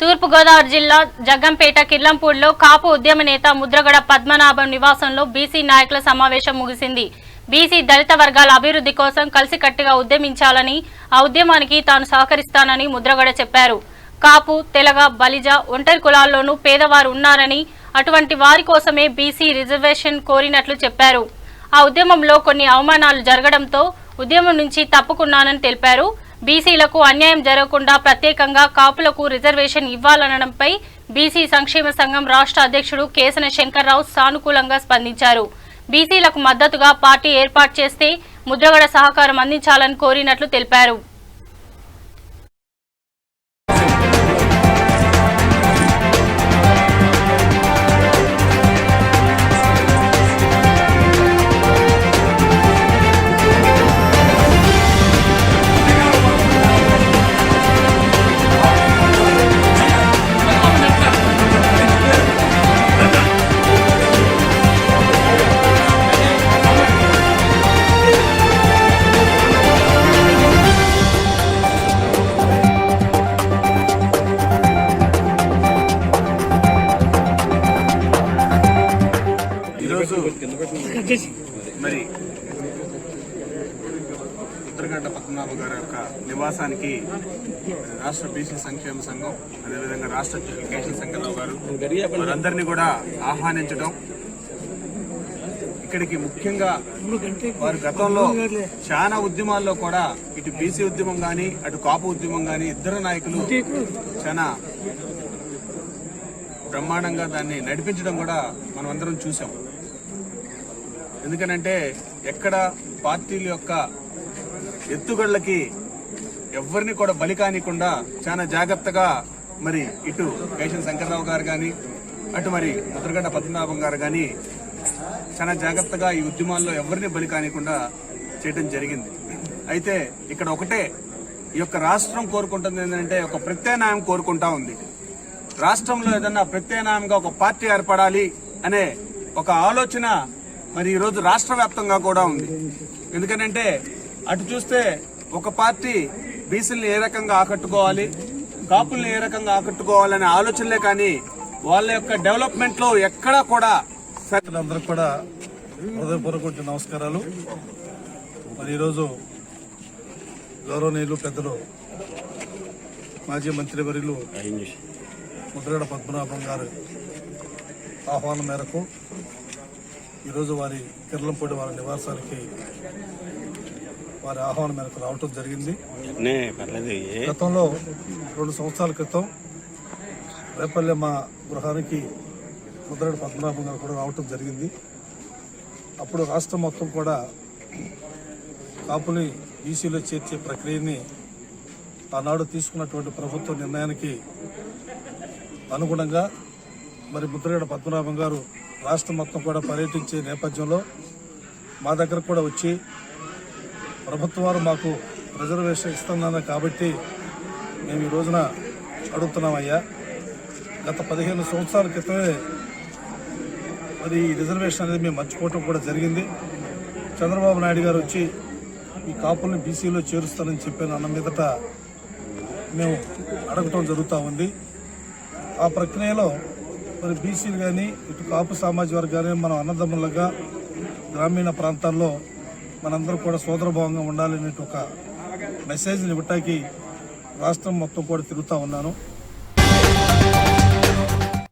తూర్పు గోదావరి జిల్లా జగ్గంపేట కిర్లంపూడిలో కాపు ఉద్యమ నేత ముద్రగడ పద్మనాభం నివాసంలో బీసీ నాయకుల సమావేశం ముగిసింది. బీసీ దళిత వర్గాల అభివృద్ధి కోసం కలిసికట్టుగా ఉద్యమించాలని, ఆ ఉద్యమానికి తాను సహకరిస్తానని ముద్రగడ చెప్పారు. కాపు, తెలగ, బలిజ, ఒంటరి కులాల్లోనూ పేదవారు ఉన్నారని, అటువంటి వారి కోసమే బీసీ రిజర్వేషన్ కోరినట్లు చెప్పారు. ఆ ఉద్యమంలో కొన్ని అవమానాలు జరగడంతో ఉద్యమం నుంచి తప్పుకున్నానని తెలిపారు. బీసీలకు అన్యాయం జరగకుండా ప్రత్యేకంగా కాపులకు రిజర్వేషన్ ఇవ్వాలనడంపై బీసీ సంక్షేమ సంఘం రాష్ట్ర అధ్యక్షుడు కేసన శంకర్రావు సానుకూలంగా స్పందించారు. బీసీలకు మద్దతుగా పార్టీ ఏర్పాటు చేస్తే ముద్రగడ సహకారం అందించాలని కోరినట్లు తెలిపారు. మరి ముద్రగడ పద్మనాభం గారి యొక్క నివాసానికి రాష్ట్ర బీసీ సంక్షేమ సంఘం, అదేవిధంగా రాష్ట్ర ఎడ్యుకేషన్ సంఘరావు గారు వారందరినీ కూడా ఆహ్వానించడం, ఇక్కడికి ముఖ్యంగా వారు గతంలో చాలా ఉద్యమాల్లో కూడా ఇటు బీసీ ఉద్యమం కానీ అటు కాపు ఉద్యమం కానీ ఇద్దరు నాయకులు చాలా బ్రహ్మాండంగా దాన్ని నడిపించడం కూడా మనం అందరం చూసాం. ఎందుకనంటే ఎక్కడ పార్టీల యొక్క ఎత్తుగళ్లకి ఎవరిని కూడా బలి కానికుండా చాలా జాగ్రత్తగా మరి ఇటు కేశన శంకర్రావు గారు కానీ అటు మరి ముద్రగడ పద్మనాభం గారు కానీ చాలా జాగ్రత్తగా ఈ ఉద్యమాల్లో ఎవరిని బలి కానికుండా చేయడం జరిగింది. అయితే ఇక్కడ ఒకటే ఈ యొక్క రాష్ట్రం కోరుకుంటుంది ఏంటంటే ఒక ప్రత్యామ్నాయం కోరుకుంటా ఉంది. రాష్ట్రంలో ఏదన్నా ప్రత్యామ్నాయంగా ఒక పార్టీ ఏర్పడాలి అనే ఒక ఆలోచన మరి ఈరోజు రాష్ట్ర వ్యాప్తంగా కూడా ఉంది. ఎందుకనంటే అటు చూస్తే ఒక పార్టీ బీసీలను ఏ రకంగా ఆకట్టుకోవాలి, కాపుల్ని ఏ రకంగా ఆకట్టుకోవాలనే ఆలోచనలే కానీ వాళ్ళ యొక్క డెవలప్మెంట్ లో ఎక్కడా కూడా అందరికి కూడా హృదయపూర్వక నమస్కారాలు. మరి ఈరోజు గౌరవనీయులు పెద్దలు మాజీ మంత్రివర్యులు ముద్రగడ పద్మనాభం గారు ఆహ్వానం మేరకు ఈరోజు వారి కిర్లంపూడి వారి నివాసానికి వారి ఆహ్వానం మేరకు రావటం జరిగింది. గతంలో 2 సంవత్సరాల క్రితం రేపల్లె మా గృహానికి ముద్రగడ పద్మనాభం గారు కూడా రావటం జరిగింది. అప్పుడు రాష్ట్రం మొత్తం కూడా కాపుని బీసీలో చేర్చే ప్రక్రియని ఆనాడు తీసుకున్నటువంటి ప్రభుత్వ నిర్ణయానికి అనుగుణంగా మరి ముద్రగడ పద్మనాభం గారు రాష్ట్రం మొత్తం కూడా పర్యటించే నేపథ్యంలో మా దగ్గర కూడా వచ్చి ప్రభుత్వం వారు మాకు రిజర్వేషన్ ఇస్తున్నారు కాబట్టి మేము ఈ రోజున అడుగుతున్నామయ్యా. గత 15 సంవత్సరాల క్రితమే మరి ఈ రిజర్వేషన్ అనేది మేము మర్చిపోవటం కూడా జరిగింది. చంద్రబాబు నాయుడు గారు వచ్చి ఈ కాపుల్ని బీసీలో చేరుస్తానని చెప్పిన అన్న మీదట మేము అడగటం జరుగుతూ ఉంది. ఆ ప్రక్రియలో మరి బీసీలు కానీ ఇటు కాపు సామాజిక వర్గాలు కానీ మనం అన్నదమ్ములుగా గ్రామీణ ప్రాంతాల్లో మనందరూ కూడా సోదరభావంగా ఉండాలనే ఒక మెసేజ్ని ఇవ్వటానికి రాష్ట్రం మొత్తం కూడా తిరుగుతూ ఉన్నాను.